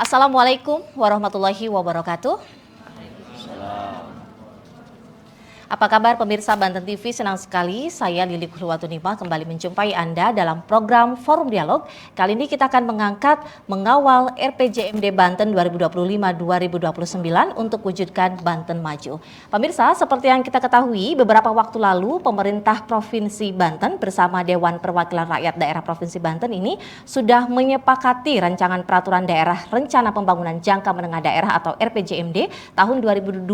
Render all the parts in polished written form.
Assalamualaikum warahmatullahi wabarakatuh. Apa kabar pemirsa Banten TV? Senang sekali saya Lili Kulwatunima kembali menjumpai Anda dalam program Forum Dialog. Kali ini kita akan mengangkat mengawal RPJMD Banten 2025-2029 untuk wujudkan Banten Maju. Pemirsa, seperti yang kita ketahui, beberapa waktu lalu pemerintah Provinsi Banten bersama Dewan Perwakilan Rakyat Daerah Provinsi Banten ini sudah menyepakati rancangan peraturan daerah rencana pembangunan jangka menengah daerah atau RPJMD tahun 2025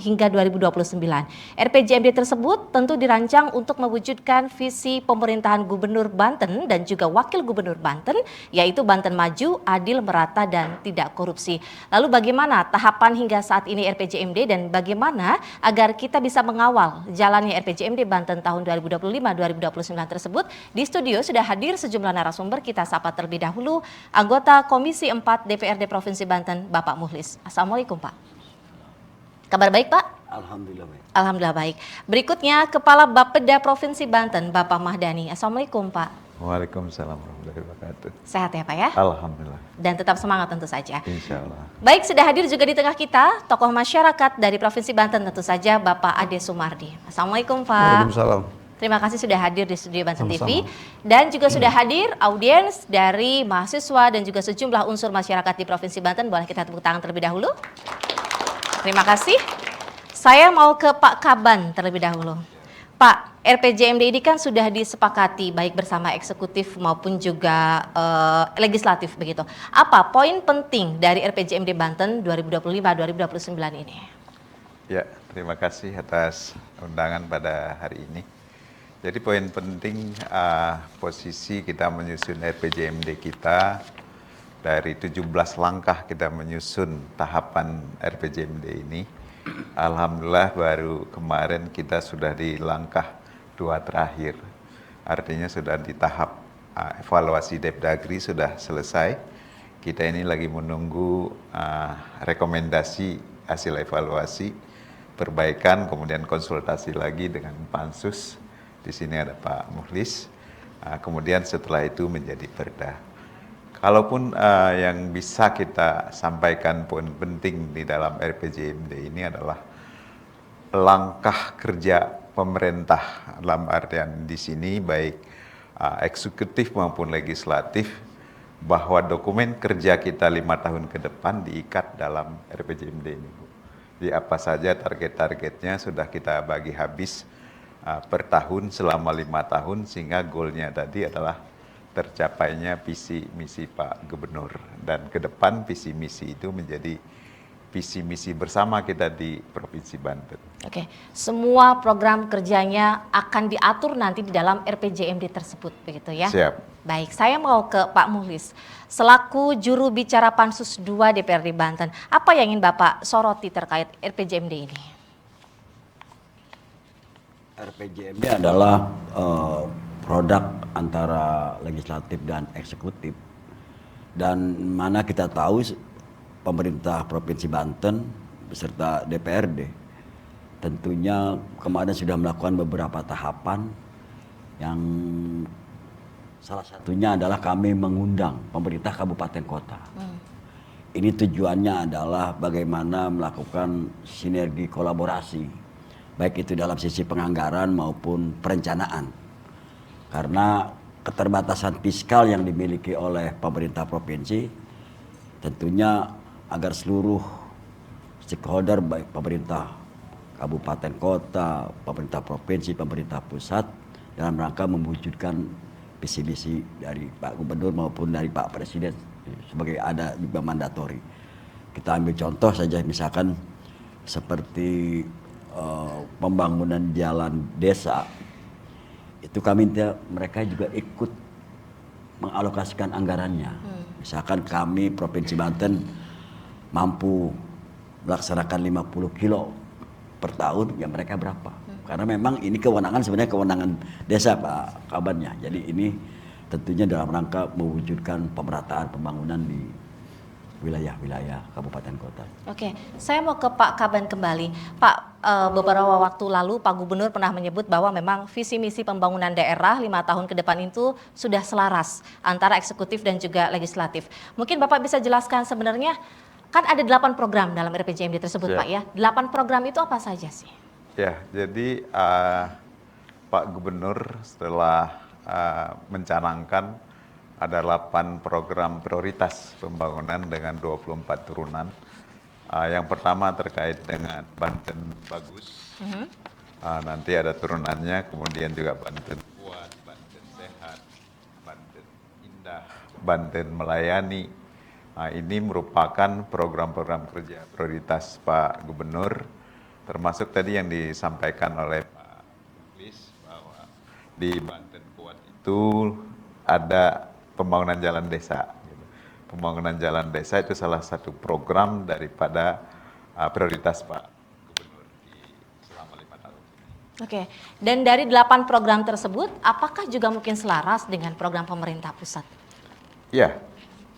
hingga 2029. RPJMD tersebut tentu dirancang untuk mewujudkan visi pemerintahan Gubernur Banten dan juga Wakil Gubernur Banten, yaitu Banten Maju, adil, merata, dan tidak korupsi. Lalu bagaimana tahapan hingga saat ini RPJMD dan bagaimana agar kita bisa mengawal jalannya RPJMD Banten tahun 2025-2029 tersebut? Di studio sudah hadir sejumlah narasumber, kita sapa terlebih dahulu anggota Komisi 4 DPRD Provinsi Banten, Bapak Muhlis. Assalamualaikum, Pak. Kabar baik, Pak? Alhamdulillah baik. Alhamdulillah baik. Berikutnya Kepala Bapeda Provinsi Banten, Bapak Mahdani. Assalamualaikum, Pak. Waalaikumsalam warahmatullahi wabarakatuh. Sehat ya, Pak ya? Alhamdulillah. Dan tetap semangat tentu saja. Insya Allah. Baik, sudah hadir juga di tengah kita tokoh masyarakat dari Provinsi Banten tentu saja Bapak Ade Sumardi. Assalamualaikum, Pak. Waalaikumsalam. Terima kasih sudah hadir di studio Banten TV. Dan juga sudah hadir audiens dari mahasiswa dan juga sejumlah unsur masyarakat di Provinsi Banten. Boleh kita tepuk tangan terlebih dahulu. Terima kasih. Saya mau ke Pak Kaban terlebih dahulu. Pak, RPJMD ini kan sudah disepakati baik bersama eksekutif maupun juga legislatif begitu. Apa poin penting dari RPJMD Banten 2025-2029 ini? Ya, terima kasih atas undangan pada hari ini. Jadi poin penting posisi kita menyusun RPJMD kita dari 17 langkah kita menyusun tahapan RPJMD ini. Alhamdulillah baru kemarin kita sudah di langkah 2 terakhir. Artinya sudah di tahap evaluasi Depdagri sudah selesai. Kita ini lagi menunggu rekomendasi hasil evaluasi, perbaikan, kemudian konsultasi lagi dengan Pansus. Di sini ada Pak Muhlis. Kemudian setelah itu menjadi perda. Kalaupun yang bisa kita sampaikan poin penting di dalam RPJMD ini adalah langkah kerja pemerintah dalam artian di sini baik eksekutif maupun legislatif bahwa dokumen kerja kita 5 tahun ke depan diikat dalam RPJMD ini, Bu. Di apa saja target-targetnya sudah kita bagi habis per tahun selama 5 tahun sehingga goalnya tadi adalah tercapainya visi misi Pak Gubernur, dan ke depan visi misi itu menjadi visi misi bersama kita di Provinsi Banten. Oke, semua program kerjanya akan diatur nanti di dalam RPJMD tersebut begitu ya? Siap. Baik, saya mau ke Pak Muhlis. Selaku juru bicara Pansus 2 DPRD Banten, apa yang ingin Bapak soroti terkait RPJMD ini? RPJMD adalah produk antara legislatif dan eksekutif, dan mana kita tahu pemerintah Provinsi Banten beserta DPRD tentunya kemarin sudah melakukan beberapa tahapan yang salah satunya adalah kami mengundang pemerintah kabupaten kota. Ini tujuannya adalah bagaimana melakukan sinergi kolaborasi baik itu dalam sisi penganggaran maupun perencanaan. Karena keterbatasan fiskal yang dimiliki oleh pemerintah provinsi, tentunya agar seluruh stakeholder baik pemerintah kabupaten kota, pemerintah provinsi, pemerintah pusat dalam rangka mewujudkan visi misi dari Pak Gubernur maupun dari Pak Presiden sebagai ada juga mandatori. Kita ambil contoh saja misalkan seperti pembangunan jalan desa. Itu kami minta mereka juga ikut mengalokasikan anggarannya. Misalkan kami Provinsi Banten mampu melaksanakan 50 kilo per tahun, ya mereka berapa? Karena memang ini kewenangan sebenarnya kewenangan desa Pak Kabannya. Jadi ini tentunya dalam rangka mewujudkan pemerataan pembangunan di wilayah-wilayah kabupaten kota. Oke, saya mau ke Pak Kaban kembali. Pak, beberapa waktu lalu Pak Gubernur pernah menyebut bahwa memang visi misi pembangunan daerah 5 tahun ke depan itu sudah selaras antara eksekutif dan juga legislatif. Mungkin Bapak bisa jelaskan sebenarnya kan ada 8 program dalam RPJMD tersebut, Ya. Pak ya. 8 program itu apa saja sih? Ya, jadi Pak Gubernur setelah mencanangkan ada 8 program prioritas pembangunan dengan 24 turunan. Yang pertama terkait dengan Banten Bagus. Nanti ada turunannya, kemudian juga Banten Kuat, Banten Sehat, Banten Indah, Banten Melayani. Ini merupakan program-program kerja prioritas Pak Gubernur, termasuk tadi yang disampaikan oleh Pak Muklis bahwa di Banten Kuat itu ada pembangunan jalan desa. Pembangunan jalan desa itu salah satu program daripada prioritas Pak Gubernur selama 5 tahun. Oke, dan dari 8 program tersebut, apakah juga mungkin selaras dengan program pemerintah pusat? Ya,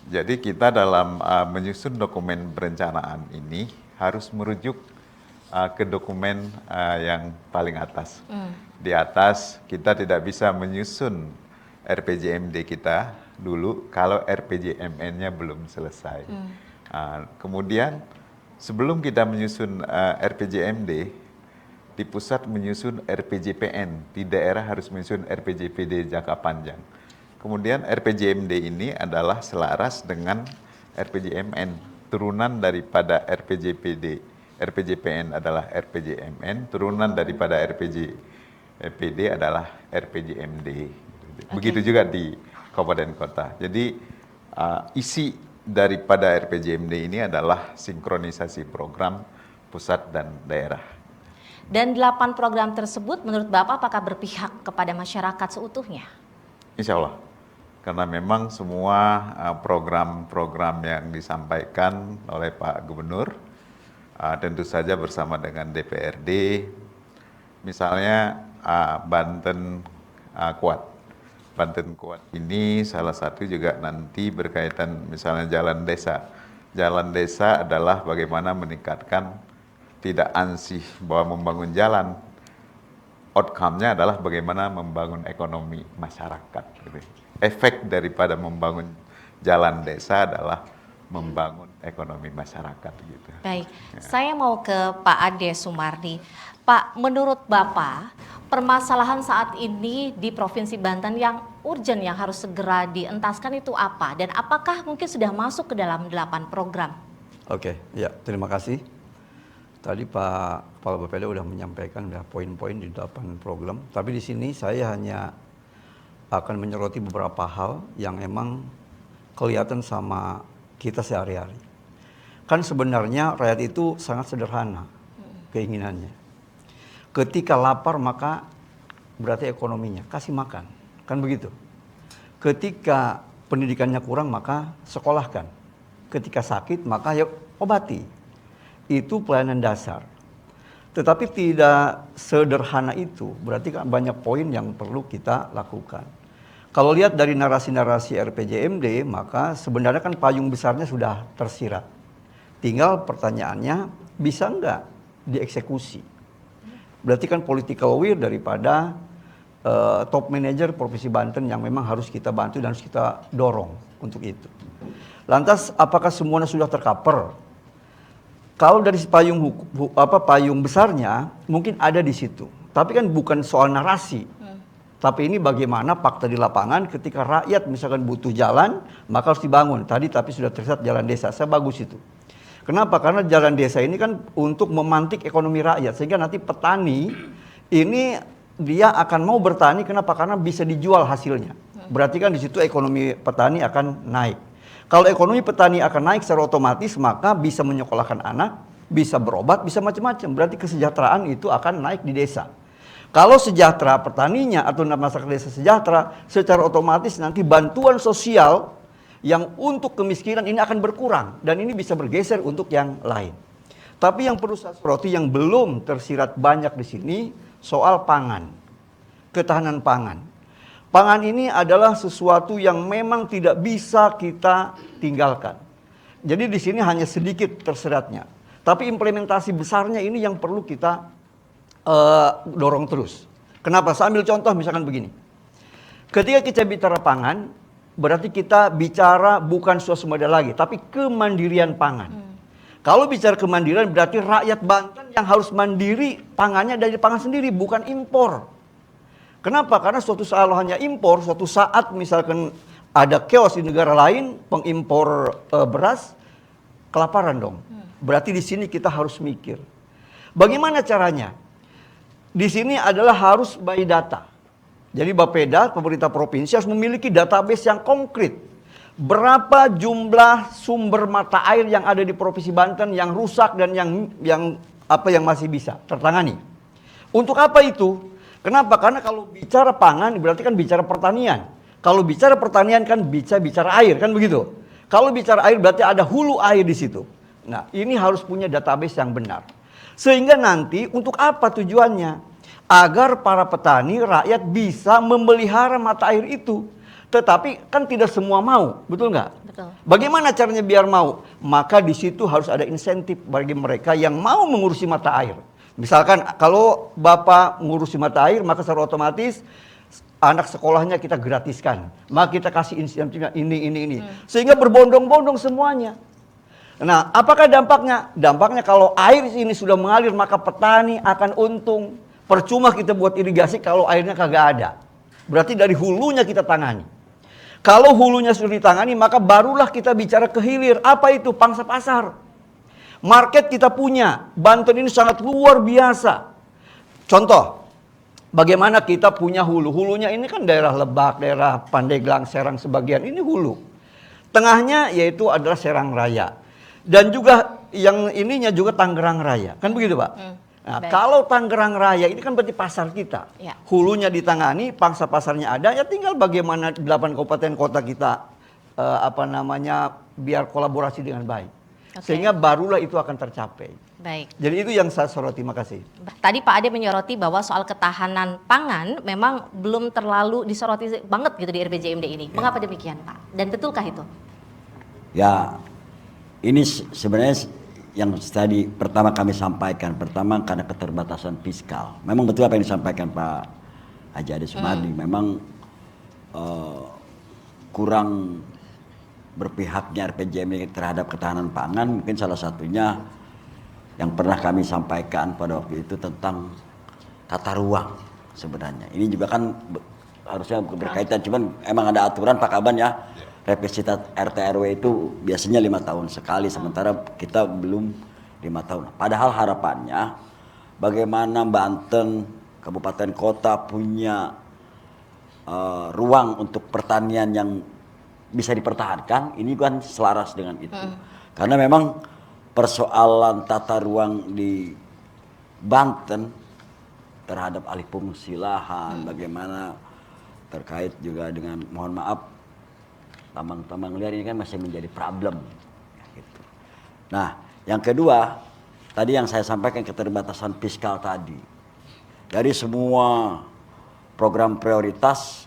jadi kita dalam menyusun dokumen perencanaan ini harus merujuk ke dokumen yang paling atas. Di atas kita tidak bisa menyusun RPJMD kita dulu kalau RPJMN-nya belum selesai. Kemudian sebelum kita menyusun RPJMD, di pusat menyusun RPJPN, di daerah harus menyusun RPJPD jangka panjang. Kemudian RPJMD ini adalah selaras dengan RPJMN, turunan daripada RPJPD. RPJPN adalah RPJMN, turunan daripada RPJPD adalah RPJMD. Begitu juga di kabupaten kota. Jadi isi daripada RPJMD ini adalah sinkronisasi program pusat dan daerah. Dan 8 program tersebut menurut Bapak apakah berpihak kepada masyarakat seutuhnya? Insya Allah. Karena memang semua program-program yang disampaikan oleh Pak Gubernur tentu saja bersama dengan DPRD, misalnya Banten Kuat. Banten Kuat ini salah satu juga nanti berkaitan misalnya jalan desa. Jalan desa adalah bagaimana meningkatkan tidak ansih bahwa membangun jalan. Outcome-nya adalah bagaimana membangun ekonomi masyarakat. Gitu. Efek daripada membangun jalan desa adalah membangun ekonomi masyarakat. Gitu. Baik, saya mau ke Pak Ade Sumardi. Pak, menurut Bapak, permasalahan saat ini di Provinsi Banten yang urgent yang harus segera dientaskan itu apa? Dan apakah mungkin sudah masuk ke dalam 8 program? Oke, ya terima kasih. Tadi Pak Kepala BPD sudah menyampaikan poin-poin di 8 program. Tapi di sini saya hanya akan menyoroti beberapa hal yang emang kelihatan sama kita sehari-hari. Kan sebenarnya rakyat itu sangat sederhana keinginannya. Ketika lapar maka berarti ekonominya, kasih makan. Kan begitu. Ketika pendidikannya kurang maka sekolahkan. Ketika sakit maka ya obati. Itu pelayanan dasar. Tetapi tidak sederhana itu. Berarti kan banyak poin yang perlu kita lakukan. Kalau lihat dari narasi-narasi RPJMD, maka sebenarnya kan payung besarnya sudah tersirat. Tinggal pertanyaannya, bisa nggak dieksekusi? Berarti kan political will daripada top manager Provinsi Banten yang memang harus kita bantu dan harus kita dorong untuk itu. Lantas, apakah semuanya sudah tercover? Kalau dari payung besarnya, mungkin ada di situ. Tapi kan bukan soal narasi. Tapi ini bagaimana fakta di lapangan ketika rakyat misalkan butuh jalan, maka harus dibangun. Tapi sudah terlihat jalan desa, saya bagus itu. Kenapa? Karena jalan desa ini kan untuk memantik ekonomi rakyat. Sehingga nanti petani ini dia akan mau bertani, kenapa? Karena bisa dijual hasilnya. Berarti kan di situ ekonomi petani akan naik. Kalau ekonomi petani akan naik secara otomatis, maka bisa menyekolahkan anak, bisa berobat, bisa macam-macam. Berarti kesejahteraan itu akan naik di desa. Kalau sejahtera petaninya atau masyarakat desa sejahtera, secara otomatis nanti bantuan sosial yang untuk kemiskinan ini akan berkurang. Dan ini bisa bergeser untuk yang lain. Tapi yang perlu saya soroti yang belum tersirat banyak di sini, soal pangan. Ketahanan pangan. Pangan ini adalah sesuatu yang memang tidak bisa kita tinggalkan. Jadi di sini hanya sedikit terseratnya. Tapi implementasi besarnya ini yang perlu kita dorong terus. Kenapa? Saya ambil contoh misalkan begini. Ketika kita bicara pangan, berarti kita bicara bukan swasembada lagi, tapi kemandirian pangan. Kalau bicara kemandirian berarti rakyat Banten yang harus mandiri pangannya dari pangan sendiri, bukan impor. Kenapa? Karena suatu saat hanya impor, suatu saat misalkan ada chaos di negara lain, pengimpor beras, kelaparan dong. Berarti di sini kita harus mikir. Bagaimana caranya? Di sini adalah harus by data. Jadi Bapeda, pemerintah provinsi harus memiliki database yang konkret. Berapa jumlah sumber mata air yang ada di Provinsi Banten yang rusak dan yang masih bisa tertangani. Untuk apa itu? Kenapa? Karena kalau bicara pangan berarti kan bicara pertanian. Kalau bicara pertanian kan bicara air, kan begitu. Kalau bicara air berarti ada hulu air di situ. Nah, ini harus punya database yang benar. Sehingga nanti untuk apa tujuannya? Agar para petani, rakyat bisa memelihara mata air itu. Tetapi kan tidak semua mau, betul nggak? Betul. Bagaimana caranya biar mau? Maka di situ harus ada insentif bagi mereka yang mau mengurusi mata air. Misalkan kalau Bapak mengurusi mata air, maka secara otomatis anak sekolahnya kita gratiskan. Maka kita kasih insentifnya ini. Sehingga berbondong-bondong semuanya. Nah, apakah dampaknya? Dampaknya kalau air ini sudah mengalir, maka petani akan untung. Percuma kita buat irigasi kalau airnya kagak ada. Berarti dari hulunya kita tangani. Kalau hulunya sudah ditangani, maka barulah kita bicara ke hilir. Apa itu? Pangsa pasar. Market kita punya. Banten ini sangat luar biasa. Contoh, bagaimana kita punya hulu. Hulunya ini kan daerah Lebak, daerah Pandeglang, Serang sebagian. Ini hulu. Tengahnya yaitu adalah Serang Raya. Dan juga yang ininya juga Tangerang Raya. Kan begitu, Pak? Nah, kalau Tangerang Raya ini kan berarti pasar kita. Ya. Hulunya ditangani, pangsa pasarnya ada, ya tinggal bagaimana 8 kabupaten kota kita biar kolaborasi dengan baik. Sehingga barulah itu akan tercapai. Baik. Jadi itu yang saya soroti, makasih. Tadi Pak Ade menyoroti bahwa soal ketahanan pangan memang belum terlalu disoroti banget gitu di RPJMD ini. Mengapa demikian, Pak? Dan betulkah itu? Ya, ini sebenarnya yang tadi pertama kami sampaikan, pertama karena keterbatasan fiskal. Memang betul apa yang disampaikan Pak Haji Ade Sumardi, memang kurang berpihaknya RPJMD terhadap ketahanan pangan. Mungkin salah satunya yang pernah kami sampaikan pada waktu itu tentang tata ruang sebenarnya. Ini juga kan harusnya berkaitan, cuman emang ada aturan Pak Kaban ya. Revisi RT RW itu biasanya 5 tahun sekali, sementara kita belum 5 tahun. Padahal harapannya bagaimana Banten, kabupaten kota punya ruang untuk pertanian yang bisa dipertahankan, ini kan selaras dengan itu. Karena memang persoalan tata ruang di Banten terhadap alih fungsi lahan, bagaimana terkait juga dengan, mohon maaf, tambang-tambang liar ini kan masih menjadi problem. Gitu. Nah, yang kedua, tadi yang saya sampaikan keterbatasan fiskal tadi. Dari semua program prioritas,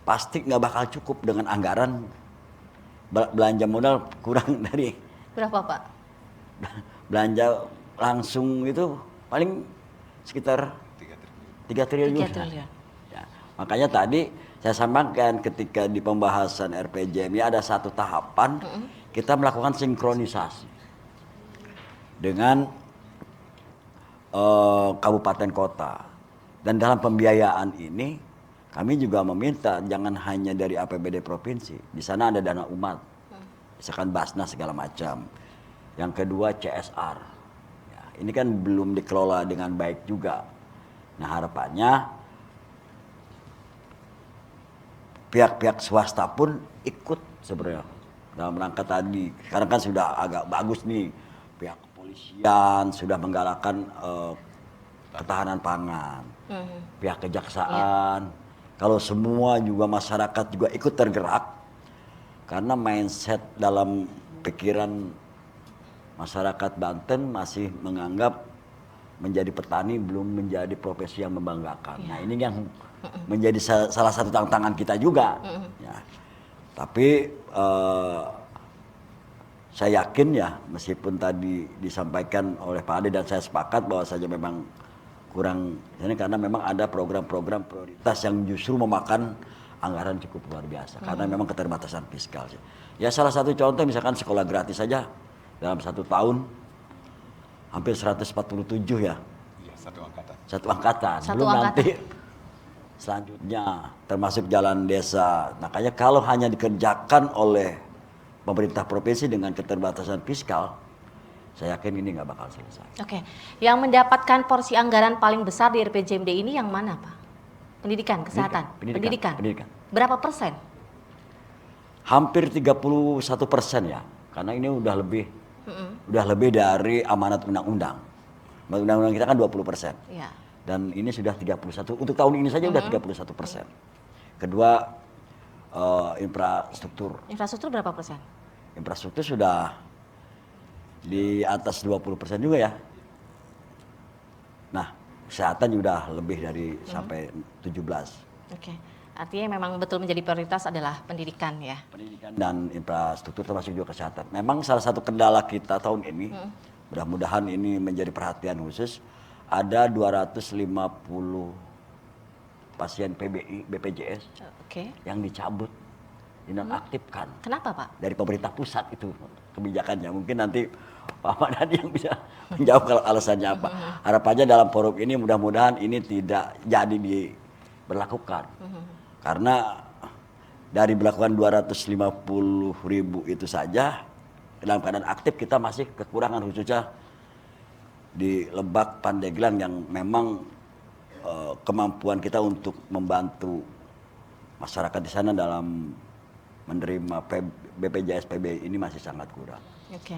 pasti nggak bakal cukup dengan anggaran belanja modal kurang dari Berapa, Pak? belanja langsung itu paling sekitar 3 triliun. 3 triliun. Ya, makanya tadi saya sampaikan ketika di pembahasan RPJM ada satu tahapan kita melakukan sinkronisasi dengan kabupaten kota. Dan dalam pembiayaan ini kami juga meminta jangan hanya dari APBD provinsi. Di sana ada dana umat, misalkan Basnas segala macam. Yang kedua CSR. Ya, ini kan belum dikelola dengan baik juga. Nah, harapannya pihak-pihak swasta pun ikut sebenarnya dalam rangka tadi. Sekarang kan sudah agak bagus nih, pihak kepolisian sudah menggalakkan ketahanan pangan, pihak kejaksaan. Kalau semua juga masyarakat juga ikut tergerak, karena mindset dalam pikiran masyarakat Banten masih menganggap menjadi petani belum menjadi profesi yang membanggakan. Nah, ini yang menjadi salah satu tantangan kita juga. Ya. Tapi saya yakin ya, meskipun tadi disampaikan oleh Pak Ade dan saya sepakat bahwa saja memang kurang ini karena memang ada program-program prioritas yang justru memakan anggaran cukup luar biasa karena memang keterbatasan fiskal sih. Ya salah satu contoh misalkan sekolah gratis saja dalam 1 tahun hampir 147 ya. Iya, satu angkatan. Satu angkatan. Satu Belum angkatan. nanti selanjutnya termasuk jalan desa. Makanya kalau hanya dikerjakan oleh pemerintah provinsi dengan keterbatasan fiskal, saya yakin ini nggak bakal selesai. Oke, yang mendapatkan porsi anggaran paling besar di RPJMD ini yang mana, Pak? Pendidikan, kesehatan, Pendidikan. Berapa persen? Hampir 31% ya, karena ini udah lebih dari amanat undang-undang. Undang-undang kita kan 20%. Ya. Dan ini sudah 31, untuk tahun ini saja udah 31%. Kedua, infrastruktur. Infrastruktur berapa persen? Infrastruktur sudah di atas 20% juga ya. Nah, kesehatan juga lebih dari sampai 17. Oke, artinya memang betul menjadi prioritas adalah pendidikan ya. Pendidikan dan infrastruktur termasuk juga kesehatan. Memang salah satu kendala kita tahun ini, mudah-mudahan ini menjadi perhatian khusus, ada 250 pasien PBI, BPJS Oke. yang dicabut, dinonaktifkan. Kenapa, Pak? Dari pemerintah pusat itu kebijakannya. Mungkin nanti Pak Ahmad Dhani yang bisa menjawab kalau alasannya apa. Harapannya dalam forum ini mudah-mudahan ini tidak jadi diberlakukan. Karena dari berlakukan 250.000 itu saja, dalam keadaan aktif kita masih kekurangan khususnya di Lebak, Pandeglang yang memang kemampuan kita untuk membantu masyarakat di sana dalam menerima BPJS PBI ini masih sangat kurang. Oke.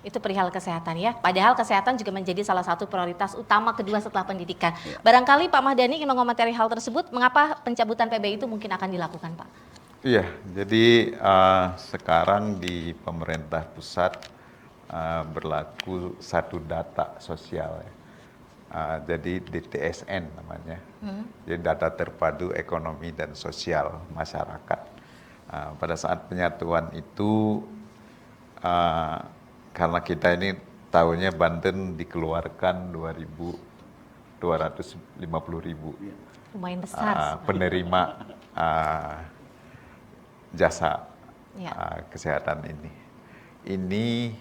Itu perihal kesehatan ya. Padahal kesehatan juga menjadi salah satu prioritas utama kedua setelah pendidikan. Barangkali Pak Mahdani ingin mengomentari hal tersebut, mengapa pencabutan PBI itu mungkin akan dilakukan, Pak? Iya, jadi sekarang di pemerintah pusat berlaku satu data sosial ya. Jadi DTSN namanya, jadi data terpadu ekonomi dan sosial masyarakat. Pada saat penyatuan itu, karena kita ini tahunnya Banten dikeluarkan 2.250.000 Lumayan besar. penerima jasa Ya. kesehatan ini. Ini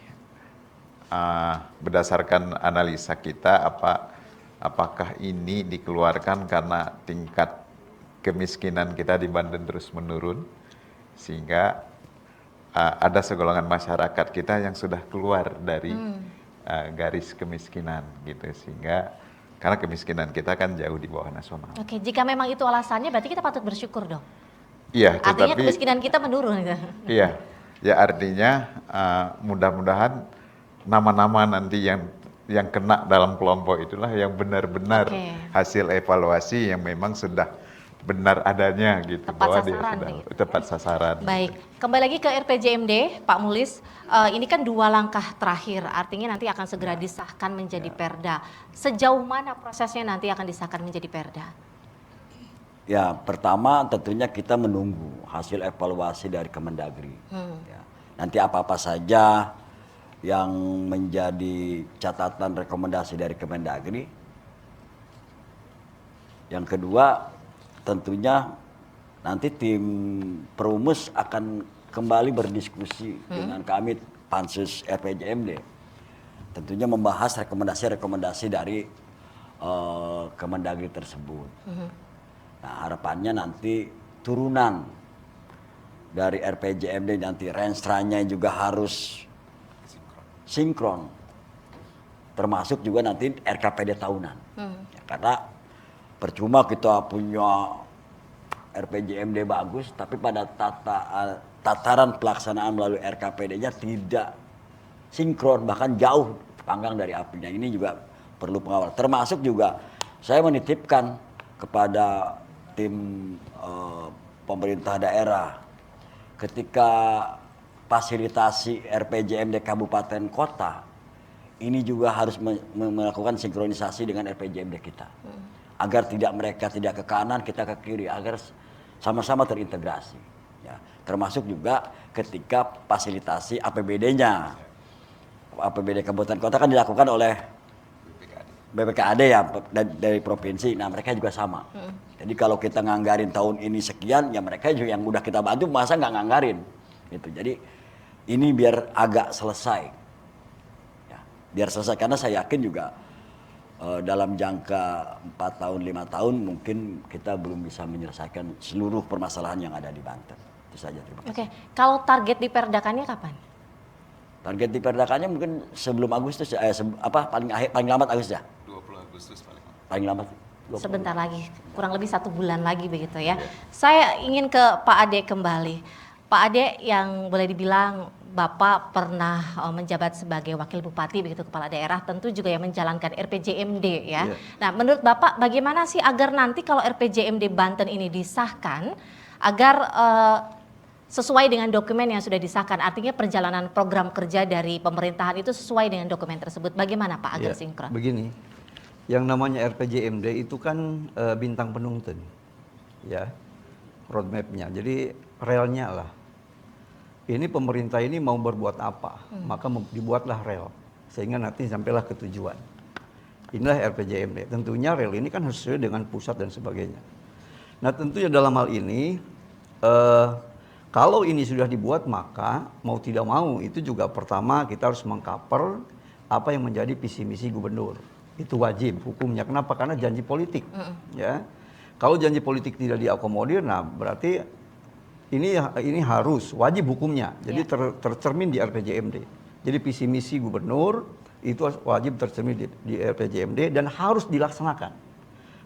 berdasarkan analisa kita apakah ini dikeluarkan karena tingkat kemiskinan kita di Banten terus menurun sehingga ada segolongan masyarakat kita yang sudah keluar dari garis kemiskinan gitu sehingga karena kemiskinan kita kan jauh di bawah nasional. Oke, jika memang itu alasannya berarti kita patut bersyukur dong. Iya, Artinya tetapi kemiskinan kita menurun gitu. iya, ya artinya mudah-mudahan nama-nama nanti yang kena dalam kelompok itulah yang benar-benar Oke. hasil evaluasi yang memang sudah benar adanya gitu Tepat bahwa dia sasaran sudah gitu. tepat sasaran. Baik, kembali lagi ke RPJMD, Pak Mulis. Ini kan 2 langkah terakhir, artinya nanti akan segera disahkan menjadi perda. Sejauh mana prosesnya nanti akan disahkan menjadi perda? Ya, pertama tentunya kita menunggu hasil evaluasi dari Kemendagri. Ya. Nanti apa-apa saja yang menjadi catatan rekomendasi dari Kemendagri. Yang kedua, tentunya nanti tim Perumus akan kembali berdiskusi dengan kami Pansus RPJMD. Tentunya membahas rekomendasi-rekomendasi dari Kemendagri tersebut. Nah, harapannya nanti turunan dari RPJMD nanti renstra-nya juga harus sinkron. Termasuk juga nanti RKPD tahunan. Ya, karena percuma kita punya RPJMD bagus, tapi pada tataran pelaksanaan melalui RKPD-nya tidak sinkron, bahkan jauh panggang dari apinya. Ini juga perlu pengawal. Termasuk juga saya menitipkan kepada tim pemerintah daerah ketika fasilitasi RPJMD kabupaten kota ini juga harus melakukan sinkronisasi dengan RPJMD kita agar mereka tidak ke kanan kita ke kiri agar sama-sama terintegrasi Ya, termasuk juga ketika fasilitasi APBD-nya. APBD kabupaten kota kan dilakukan oleh BPKAD ya dari provinsi. Nah mereka juga sama. Jadi kalau kita nganggarin tahun ini sekian, ya mereka juga yang udah kita bantu masa nggak nganggarin. Gitu. Jadi ini biar agak selesai. Ya, biar selesai karena saya yakin juga dalam jangka 4 tahun 5 tahun mungkin kita belum bisa menyelesaikan seluruh permasalahan yang ada di Banten. Itu saja. Terima kasih. Oke, kalau target diperdakannya kapan? Target diperdakannya mungkin sebelum Agustus paling lambat Agustus ya. 20 Agustus paling lambat. Paling lambat. Sebentar lagi, kurang lebih 1 bulan lagi begitu ya. Saya ingin ke Pak Ade kembali. Pak Ade yang boleh dibilang Bapak pernah menjabat sebagai wakil bupati begitu kepala daerah, tentu juga yang menjalankan RPJMD ya. Nah, menurut Bapak bagaimana sih agar nanti kalau RPJMD Banten ini disahkan agar sesuai dengan dokumen yang sudah disahkan, artinya perjalanan program kerja dari pemerintahan itu sesuai dengan dokumen tersebut. Bagaimana Pak agar sinkron? Begini, yang namanya RPJMD itu kan bintang penuntun, ya, roadmap-nya. Jadi relnya lah. Ini pemerintah ini mau berbuat apa, maka dibuatlah rel sehingga nanti sampailah ke tujuan. Inilah RPJMD. Tentunya rel ini kan harus sesuai dengan pusat dan sebagainya. Nah tentunya dalam hal ini kalau ini sudah dibuat maka mau tidak mau itu juga pertama kita harus mengcover apa yang menjadi visi misi gubernur. Itu wajib hukumnya. Kenapa? Karena janji politik. Ya. Kalau janji politik tidak diakomodir, nah berarti ini harus wajib hukumnya. Jadi tercermin di RPJMD. Jadi visi misi gubernur itu wajib tercermin di RPJMD dan harus dilaksanakan.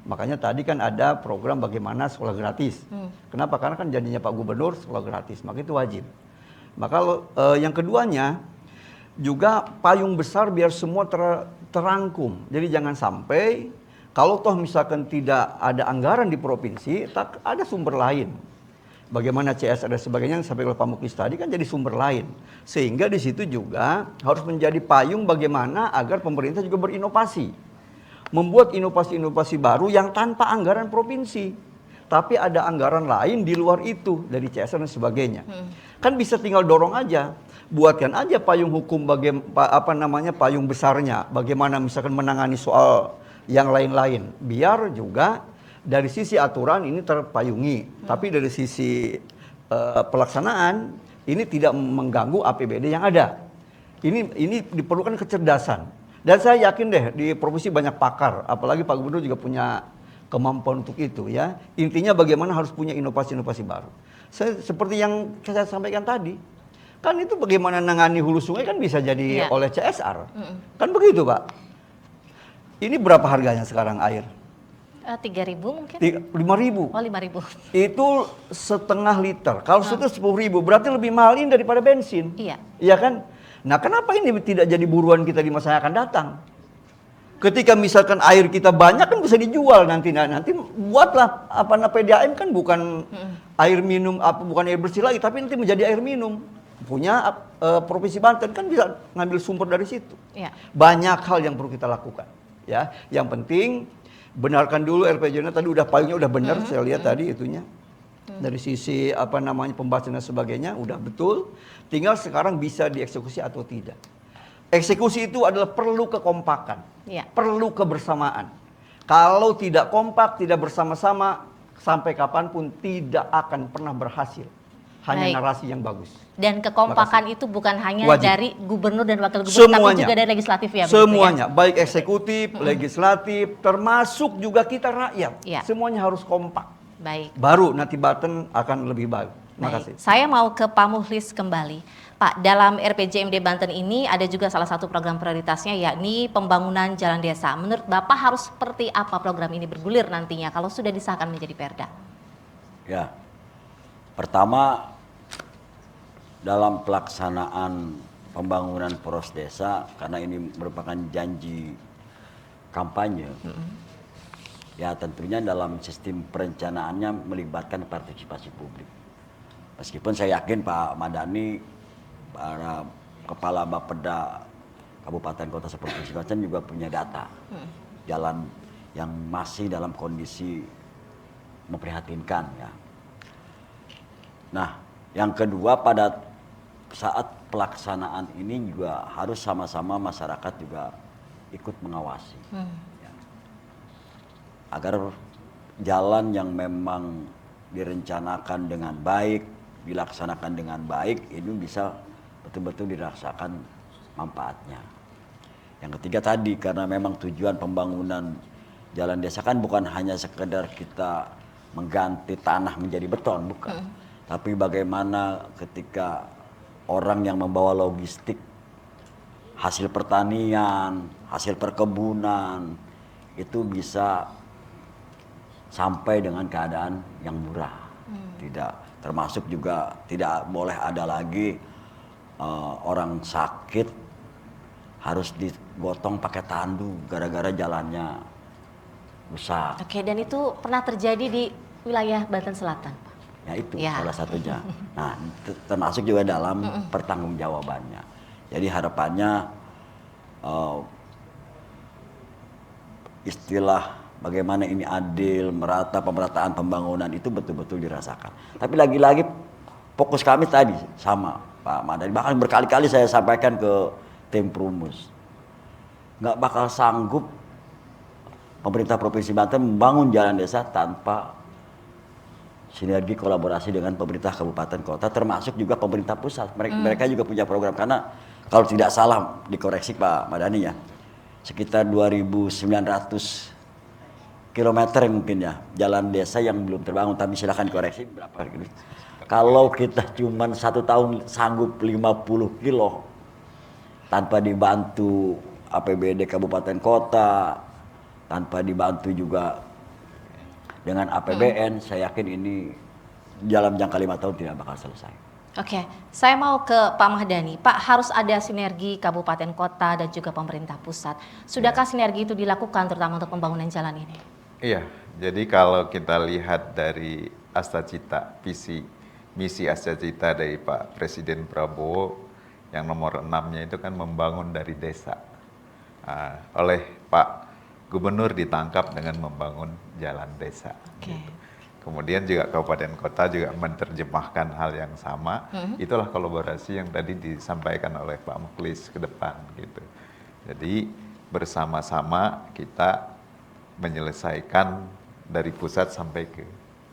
Makanya tadi kan ada program bagaimana sekolah gratis. Kenapa? Karena kan janjinya Pak Gubernur sekolah gratis, maka itu wajib. Maka yang keduanya juga payung besar biar semua terangkum. Jadi jangan sampai kalau toh misalkan tidak ada anggaran di provinsi, tak ada sumber lain. Bagaimana CSR dan sebagainya yang sampai oleh Pak Muklis tadi kan jadi sumber lain. Sehingga di situ juga harus menjadi payung bagaimana agar pemerintah juga berinovasi. Membuat inovasi-inovasi baru yang tanpa anggaran provinsi. Tapi ada anggaran lain di luar itu dari CSR dan sebagainya. Kan bisa tinggal dorong aja. Buatkan aja payung hukum payung besarnya. Bagaimana misalkan menangani soal yang lain-lain. Biar juga dari sisi aturan ini terpayungi, tapi dari sisi pelaksanaan ini tidak mengganggu APBD yang ada. Ini diperlukan kecerdasan. Dan saya yakin deh di provinsi banyak pakar, apalagi Pak Gubernur juga punya kemampuan untuk itu ya. Intinya bagaimana harus punya inovasi-inovasi baru. Seperti yang saya sampaikan tadi, kan itu bagaimana nangani hulu sungai kan bisa jadi oleh CSR, kan begitu Pak. Ini berapa harganya sekarang air? 3.000 mungkin? 5.000. Oh 5.000. Itu setengah liter. Kalau itu 10.000 berarti lebih mahal ini daripada bensin. Iya. Iya kan? Nah kenapa ini tidak jadi buruan kita di masa yang akan datang? Ketika misalkan air kita banyak kan bisa dijual nanti. Nah, nanti buatlah PDAM kan bukan air minum bukan air bersih lagi tapi nanti menjadi air minum. Punya Provinsi Banten kan bisa ngambil sumber dari situ. Iya. Banyak hal yang perlu kita lakukan. Ya, yang penting benarkan dulu RPJMD tadi udah payungnya udah benar saya lihat tadi itunya. Dari sisi pembahasan dan sebagainya udah betul. Tinggal sekarang bisa dieksekusi atau tidak. Eksekusi itu adalah perlu kekompakan. Perlu kebersamaan. Kalau tidak kompak, tidak bersama-sama sampai kapanpun tidak akan pernah berhasil. Hanya narasi yang bagus. Dan kekompakan itu bukan hanya dari gubernur dan wakil gubernur, semuanya, tapi juga dari legislatif ya? Semuanya, baik eksekutif, legislatif, termasuk juga kita rakyat. Semuanya harus kompak. Baik. Baru nanti Banten akan lebih baik. Terima kasih. Saya mau ke Pak Muhlis kembali. Pak, dalam RPJMD Banten ini ada juga salah satu program prioritasnya yakni pembangunan jalan desa. Menurut Bapak harus seperti apa program ini bergulir nantinya kalau sudah disahkan menjadi Perda? Ya, pertama dalam pelaksanaan pembangunan poros desa karena ini merupakan janji kampanye. Ya tentunya dalam sistem perencanaannya melibatkan partisipasi publik. Meskipun saya yakin Pak Madani, para kepala Bapeda kabupaten kota seperti Banten juga punya data jalan yang masih dalam kondisi memprihatinkan ya. Nah, Yang kedua, pada saat pelaksanaan ini juga harus sama-sama masyarakat juga ikut mengawasi. Ya. Agar jalan yang memang direncanakan dengan baik, dilaksanakan dengan baik, ini bisa betul-betul dirasakan manfaatnya. Yang ketiga tadi, karena memang tujuan pembangunan jalan desa kan bukan hanya sekedar kita mengganti tanah menjadi beton, bukan. Tapi bagaimana ketika orang yang membawa logistik hasil pertanian, hasil perkebunan, itu bisa sampai dengan keadaan yang murah. Tidak, termasuk juga tidak boleh ada lagi orang sakit harus digotong pakai tandu gara-gara jalannya rusak. Oke, dan itu pernah terjadi di wilayah Banten Selatan, Pak? Ya itu Ya. salah satunya. Nah, termasuk juga dalam pertanggungjawabannya. Jadi harapannya istilah bagaimana ini adil, merata, pemerataan pembangunan itu betul-betul dirasakan. Tapi lagi-lagi fokus kami tadi sama Pak Madani. Bahkan berkali-kali saya sampaikan ke tim Prumus, nggak bakal sanggup pemerintah Provinsi Banten membangun jalan desa tanpa sinergi kolaborasi dengan pemerintah kabupaten kota, termasuk juga pemerintah pusat. Mereka juga punya program, karena kalau tidak salah dikoreksi Pak Madani ya, sekitar 2.900 kilometer mungkin ya jalan desa yang belum terbangun, tapi silahkan koreksi berapa gitu. Kalau kita cuman 1 tahun sanggup 50 kilo tanpa dibantu APBD kabupaten kota, tanpa dibantu juga dengan APBN, saya yakin ini dalam jangka 5 tahun tidak bakal selesai. Oke, saya mau ke Pak Mahdani. Pak, harus ada sinergi kabupaten kota dan juga pemerintah pusat. Sudahkah sinergi itu dilakukan terutama untuk pembangunan jalan ini? Iya, jadi kalau kita lihat dari Astacita, visi misi Astacita dari Pak Presiden Prabowo, yang nomor 6-nya itu kan membangun dari desa. Oleh Pak Gubernur ditangkap dengan membangun jalan desa. Oke. Gitu. Kemudian juga kabupaten kota juga menerjemahkan hal yang sama. Itulah kolaborasi yang tadi disampaikan oleh Pak Mukhlis ke depan gitu. Jadi bersama-sama kita menyelesaikan dari pusat sampai ke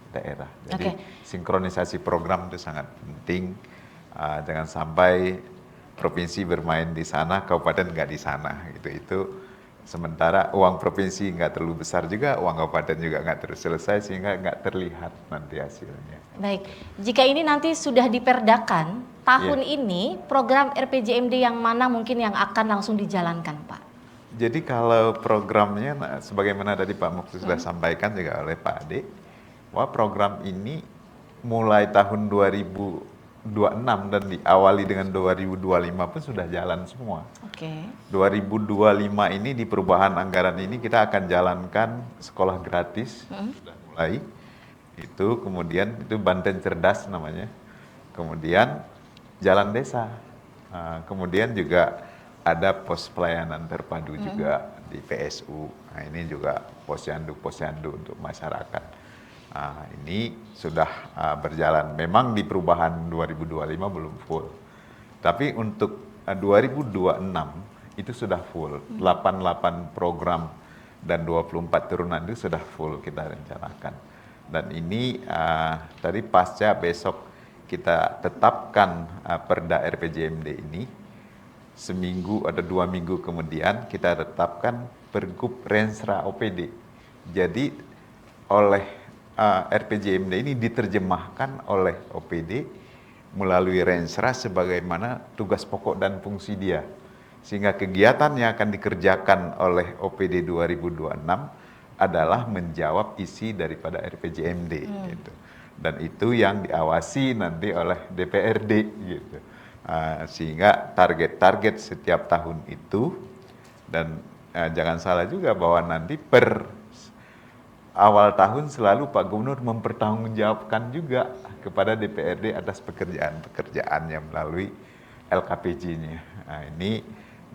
daerah. Jadi sinkronisasi program itu sangat penting. Jangan sampai provinsi bermain di sana, kabupaten nggak di sana gitu. Itu sementara uang provinsi nggak terlalu besar juga, uang kabupaten juga nggak terus selesai, sehingga nggak terlihat nanti hasilnya. Baik, jika ini nanti sudah diperdakan, tahun ini program RPJMD yang mana mungkin yang akan langsung dijalankan, Pak? Jadi kalau programnya, sebagaimana tadi Pak Mukhlis sudah sampaikan juga oleh Pak Ade, bahwa program ini mulai tahun 2026 dan diawali dengan 2025 pun sudah jalan semua. Oke. 2025 ini di perubahan anggaran ini kita akan jalankan sekolah gratis, sudah mulai. Itu kemudian itu Banten Cerdas namanya. Kemudian jalan desa. Kemudian juga ada pos pelayanan terpadu juga di PSU. Nah, ini juga posyandu untuk masyarakat. Ini sudah berjalan. Memang di perubahan 2025 belum full. Tapi untuk 2026 itu sudah full. 88 program dan 24 turunan itu sudah full kita rencanakan. Dan ini tadi pasca besok kita tetapkan Perda RPJMD ini. Seminggu atau 2 minggu kemudian kita tetapkan Pergub Rensra OPD. Jadi oleh RPJMD ini diterjemahkan oleh OPD melalui Rensra sebagaimana tugas pokok dan fungsi dia. Sehingga kegiatan yang akan dikerjakan oleh OPD 2026 adalah menjawab isi daripada RPJMD gitu. Dan itu yang diawasi nanti oleh DPRD gitu. Sehingga target-target setiap tahun itu, dan jangan salah juga bahwa nanti per awal tahun selalu Pak Gubernur mempertanggungjawabkan juga kepada DPRD atas pekerjaan-pekerjaan yang melalui LKPJ-nya. Nah, ini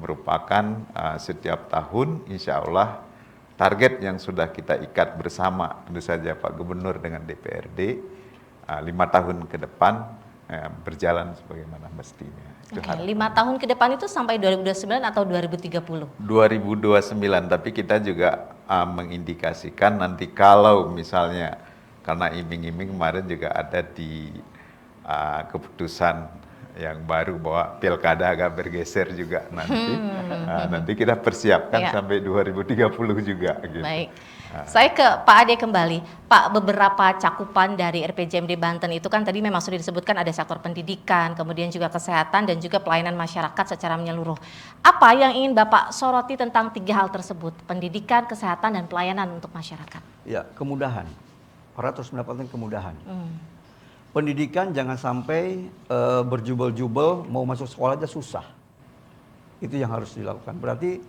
merupakan setiap tahun insya Allah target yang sudah kita ikat bersama, tentu saja Pak Gubernur dengan DPRD 5 tahun ke depan berjalan sebagaimana mestinya. Itu Oke, harapan. 5 tahun ke depan itu sampai 2029 atau 2030? 2029, tapi kita juga mengindikasikan nanti kalau misalnya, karena iming-iming kemarin juga ada di keputusan yang baru bahwa pilkada agak bergeser juga nanti. Nanti kita persiapkan Iya. sampai 2030 juga gitu. Baik. Saya ke Pak Ade kembali. Pak, beberapa cakupan dari RPJMD Banten itu kan tadi memang sudah disebutkan ada sektor pendidikan, kemudian juga kesehatan dan juga pelayanan masyarakat secara menyeluruh. Apa yang ingin Bapak soroti tentang 3 hal tersebut? Pendidikan, kesehatan, dan pelayanan untuk masyarakat. Ya, kemudahan. Para harus mendapatkan kemudahan. Pendidikan jangan sampai berjubel-jubel mau masuk sekolah aja susah. Itu yang harus dilakukan. Berarti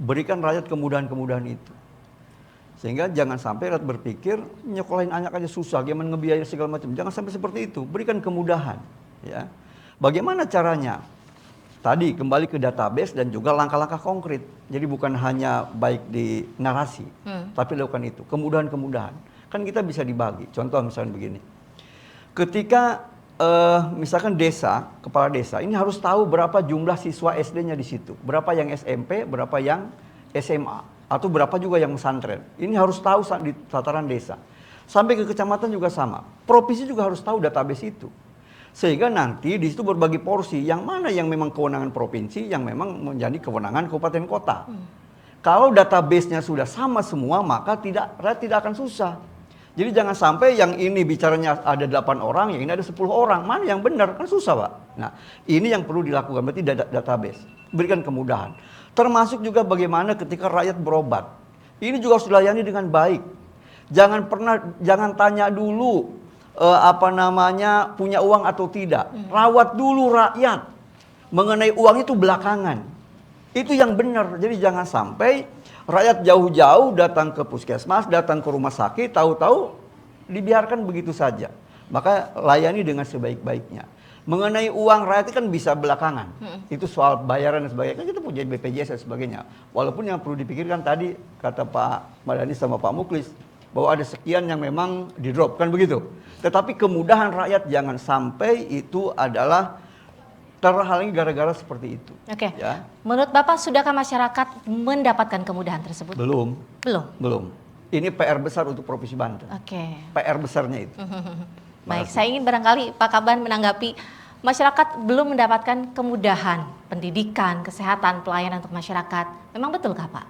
berikan rakyat kemudahan-kemudahan itu. Sehingga jangan sampai rakyat berpikir nyekolahin anak aja susah, gimana ngebiayai segala macam. Jangan sampai seperti itu. Berikan kemudahan. Ya. Bagaimana caranya? Tadi kembali ke database dan juga langkah-langkah konkret. Jadi bukan hanya baik di narasi, tapi lakukan itu. Kemudahan-kemudahan. Kan kita bisa dibagi. Contoh misalnya begini. Ketika misalkan desa, kepala desa, ini harus tahu berapa jumlah siswa SD-nya di situ. Berapa yang SMP, berapa yang SMA. Atau berapa juga yang pesantren. Ini harus tahu di tataran desa. Sampai ke kecamatan juga sama. Provinsi juga harus tahu database itu. Sehingga nanti di situ berbagi porsi. Yang mana yang memang kewenangan provinsi, yang memang menjadi kewenangan kabupaten kota. Kalau database-nya sudah sama semua, maka rakyat tidak akan susah. Jadi jangan sampai yang ini bicaranya ada 8 orang, yang ini ada 10 orang. Mana yang benar? Kan susah, Pak. Nah, ini yang perlu dilakukan, berarti database. Berikan kemudahan. Termasuk juga bagaimana ketika rakyat berobat. Ini juga harus dilayani dengan baik. Jangan tanya dulu punya uang atau tidak. Rawat dulu rakyat. Mengenai uang itu belakangan. Itu yang benar. Jadi jangan sampai rakyat jauh-jauh datang ke puskesmas, datang ke rumah sakit, tahu-tahu dibiarkan begitu saja. Maka layani dengan sebaik-baiknya. Mengenai uang rakyat kan bisa belakangan. Itu soal bayaran dan sebagainya. Kan kita punya BPJS dan sebagainya. Walaupun yang perlu dipikirkan tadi, kata Pak Mardhani sama Pak Muklis, bahwa ada sekian yang memang di-drop, kan begitu. Tetapi kemudahan rakyat jangan sampai itu adalah terhalangi gara-gara seperti itu. Oke. Ya. Menurut Bapak, sudahkah masyarakat mendapatkan kemudahan tersebut? Belum. Belum. Ini PR besar untuk Provinsi Banten. Oke. PR besarnya itu. Baik, saya ingin barangkali Pak Kaban menanggapi masyarakat belum mendapatkan kemudahan pendidikan, kesehatan, pelayanan untuk masyarakat. Memang betulkah Pak?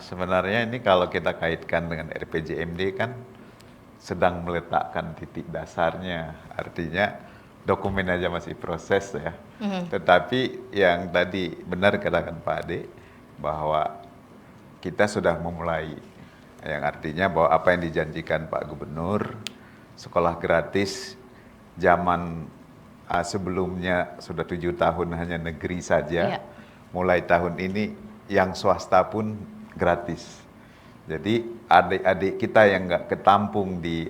Sebenarnya ini kalau kita kaitkan dengan RPJMD kan sedang meletakkan titik dasarnya. Artinya dokumen aja masih proses ya. Tetapi yang tadi benar katakan Pak Ade bahwa kita sudah memulai. Yang artinya bahwa apa yang dijanjikan Pak Gubernur, sekolah gratis zaman sebelumnya sudah 7 tahun hanya negeri saja. Mulai tahun ini yang swasta pun gratis. Jadi adik-adik kita yang nggak ketampung di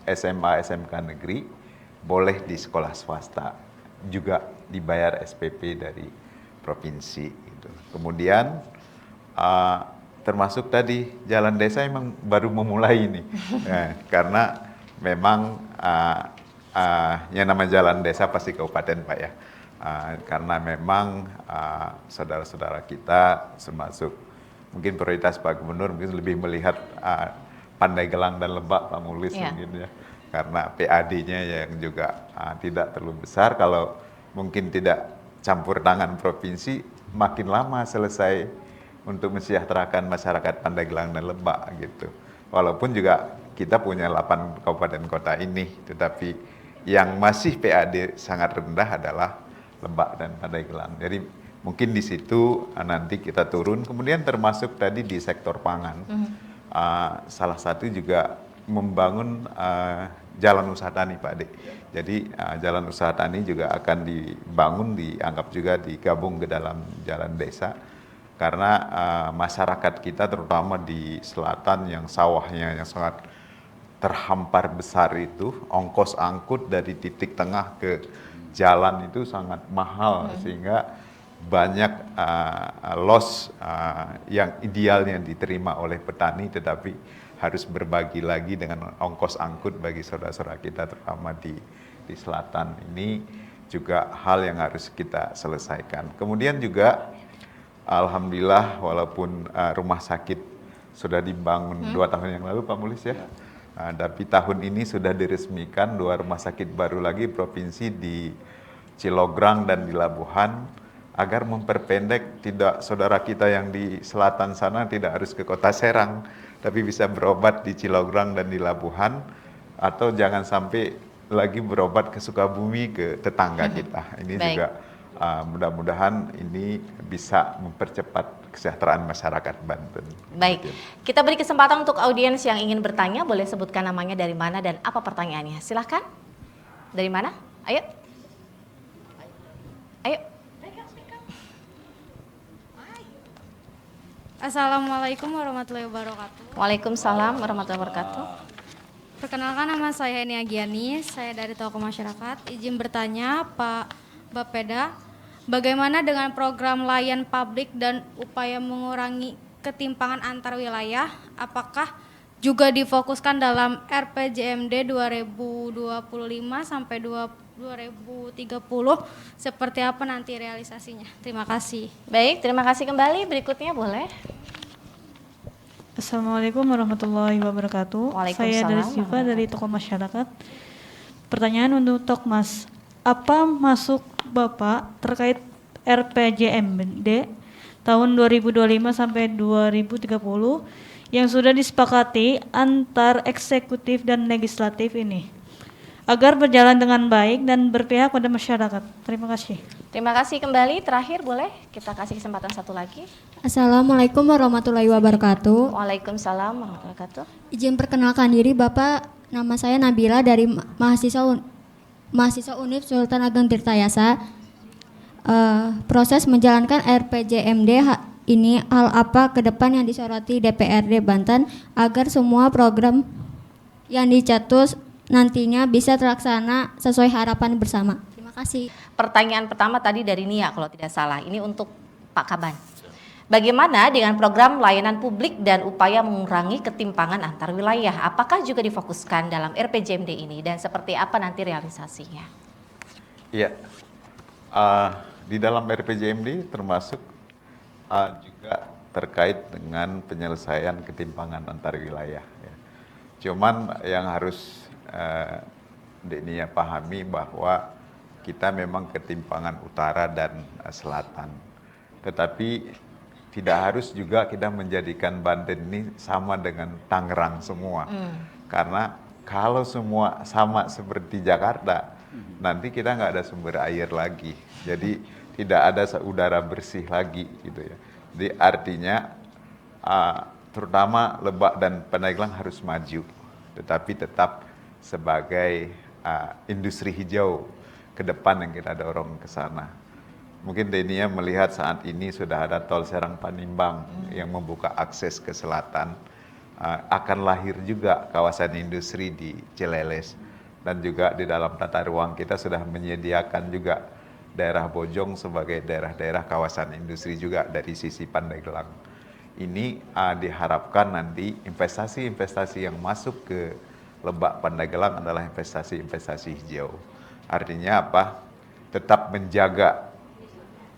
SMA, SMK negeri, boleh di sekolah swasta. Juga dibayar SPP dari provinsi. Gitu. Kemudian termasuk tadi jalan desa emang baru memulai ini. Karena memang yang nama jalan desa pasti kabupaten Pak ya. Karena memang saudara-saudara kita termasuk mungkin prioritas Pak Gubernur mungkin lebih melihat Pandeglang dan Lebak Pak Mulis mungkin ya. Karena PAD-nya yang juga tidak terlalu besar, kalau mungkin tidak campur tangan provinsi makin lama selesai untuk mensejahterakan masyarakat Pandeglang dan Lebak gitu. Walaupun juga kita punya 8 kabupaten kota ini, tetapi yang masih PAD sangat rendah adalah Lebak dan Pandeglang. Jadi mungkin di situ nanti kita turun. Kemudian termasuk tadi di sektor pangan, salah satu juga membangun jalan usaha tani Pak Ade. Jadi jalan usaha tani juga akan dibangun, dianggap juga digabung ke dalam jalan desa. Karena masyarakat kita terutama di selatan yang sawahnya yang sangat terhampar besar itu, ongkos angkut dari titik tengah ke jalan itu sangat mahal, sehingga banyak loss yang idealnya diterima oleh petani, tetapi harus berbagi lagi dengan ongkos angkut bagi saudara-saudara kita terutama di di selatan ini juga hal yang harus kita selesaikan. Kemudian juga alhamdulillah walaupun rumah sakit sudah dibangun 2 tahun yang lalu Pak Mulis ya, tapi tahun ini sudah diresmikan 2 rumah sakit baru lagi provinsi di Cilograng dan di Labuhan, agar memperpendek tidak saudara kita yang di selatan sana tidak harus ke Kota Serang, tapi bisa berobat di Cilograng dan di Labuhan, atau jangan sampai lagi berobat ke Sukabumi, ke tetangga kita. Ini Baik. juga mudah-mudahan ini bisa mempercepat kesejahteraan masyarakat Banten. Baik, kita beri kesempatan untuk audiens yang ingin bertanya, boleh sebutkan namanya, dari mana dan apa pertanyaannya. Silahkan. Dari mana? Ayo. Ayo. Assalamualaikum warahmatullahi wabarakatuh. Waalaikumsalam warahmatullahi wabarakatuh. Perkenalkan, nama saya Enia Giani, saya dari Tokoh Masyarakat. Izin bertanya Pak Bapeda, bagaimana dengan program layan publik dan upaya mengurangi ketimpangan antar wilayah? Apakah juga difokuskan dalam RPJMD 2025 sampai 2030? Seperti apa nanti realisasinya? Terima kasih. Baik, terima kasih kembali. Berikutnya boleh. Assalamualaikum warahmatullahi wabarakatuh. Waalaikumsalam Saya dari Siva dari Tokoh Masyarakat. Pertanyaan untuk Tokmas, apa masuk Bapak terkait RPJMD tahun 2025 sampai 2030 yang sudah disepakati antar eksekutif dan legislatif ini agar berjalan dengan baik dan berpihak pada masyarakat? Terima kasih. Terima kasih kembali. Terakhir boleh kita kasih kesempatan satu lagi. Assalamualaikum warahmatullahi wabarakatuh. Waalaikumsalam warahmatullahi wabarakatuh. Izin perkenalkan diri Bapak, nama saya Nabila dari mahasiswa Univ Sultan Ageng Tirtayasa. Proses menjalankan RPJMD ini hal apa ke depan yang disoroti DPRD Banten agar semua program yang dicetus nantinya bisa terlaksana sesuai harapan bersama. Terima kasih. Pertanyaan pertama tadi dari Nia kalau tidak salah. Ini untuk Pak Kaban. Bagaimana dengan program layanan publik dan upaya mengurangi ketimpangan antar wilayah? Apakah juga difokuskan dalam RPJMD ini dan seperti apa nanti realisasinya? Iya, di dalam RPJMD termasuk juga terkait dengan penyelesaian ketimpangan antar wilayah. Ya. Cuman yang harus Nia pahami bahwa kita memang ketimpangan utara dan selatan. Tetapi tidak harus juga kita menjadikan Banten ini sama dengan Tangerang semua. Karena kalau semua sama seperti Jakarta, nanti kita nggak ada sumber air lagi. Jadi tidak ada udara bersih lagi gitu ya. Jadi artinya terutama Lebak dan Pandeglang harus maju, tetapi tetap sebagai industri hijau ke depan yang kita dorong ke sana. Mungkin Denia melihat saat ini sudah ada tol Serang Panimbang yang membuka akses ke selatan. Akan lahir juga kawasan industri di Cileles. Dan juga di dalam tata ruang kita sudah menyediakan juga daerah Bojong sebagai daerah-daerah kawasan industri juga dari sisi Pandeglang. Ini diharapkan nanti investasi-investasi yang masuk ke Lebak Pandeglang adalah investasi-investasi hijau. Artinya apa? Tetap menjaga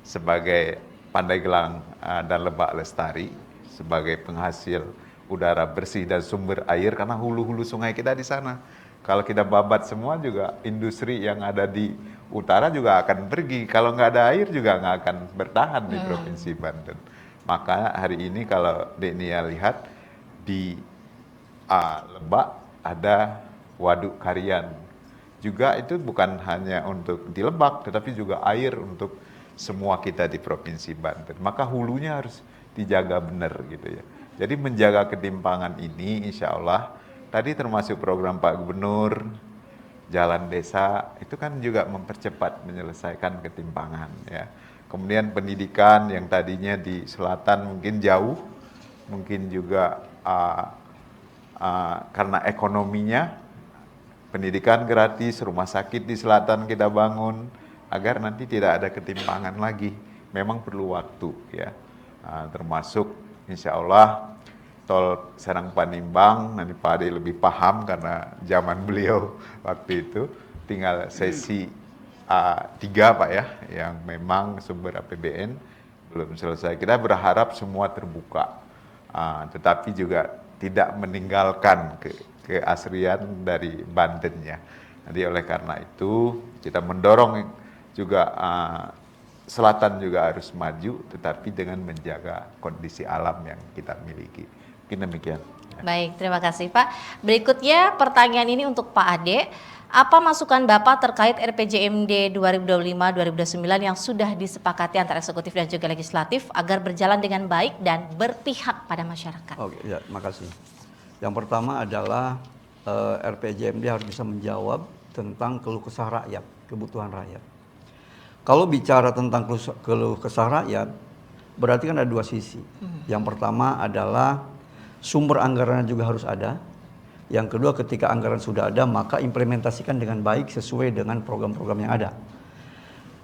sebagai Pandeglang dan Lebak lestari sebagai penghasil udara bersih dan sumber air, karena hulu-hulu sungai kita di sana. Kalau kita babat semua juga industri yang ada di utara juga akan pergi. Kalau nggak ada air juga nggak akan bertahan di Provinsi Banten. Maka hari ini kalau Denia lihat di Lebak ada Waduk Karian. Juga itu bukan hanya untuk di Lebak, tetapi juga air untuk semua kita di Provinsi Banten. Maka hulunya harus dijaga benar gitu ya. Jadi menjaga ketimpangan ini insya Allah, tadi termasuk program Pak Gubernur, jalan desa, itu kan juga mempercepat menyelesaikan ketimpangan ya. Kemudian pendidikan yang tadinya di selatan mungkin jauh, mungkin juga karena ekonominya, pendidikan gratis, rumah sakit di selatan kita bangun, agar nanti tidak ada ketimpangan lagi. Memang perlu waktu ya, termasuk insya Allah tol Serang Panimbang, nanti Pak Ade lebih paham karena zaman beliau waktu itu, tinggal sesi 3 Pak ya, yang memang sumber APBN belum selesai. Kita berharap semua terbuka, tetapi juga tidak meninggalkan keasrian dari Bantennya. Jadi oleh karena itu kita mendorong juga selatan juga harus maju, tetapi dengan menjaga kondisi alam yang kita miliki. Mungkin demikian. Baik, terima kasih Pak. Berikutnya pertanyaan ini untuk Pak Ade. Apa masukan Bapak terkait RPJMD 2025-2029 yang sudah disepakati antara eksekutif dan juga legislatif agar berjalan dengan baik dan berpihak pada masyarakat? Oke, ya, makasih. Yang pertama adalah RPJMD harus bisa menjawab tentang keluh kesah rakyat, kebutuhan rakyat. Kalau bicara tentang keluh kesah rakyat, berarti kan ada dua sisi. Yang pertama adalah sumber anggarannya juga harus ada. Yang kedua, ketika anggaran sudah ada, maka implementasikan dengan baik sesuai dengan program-program yang ada.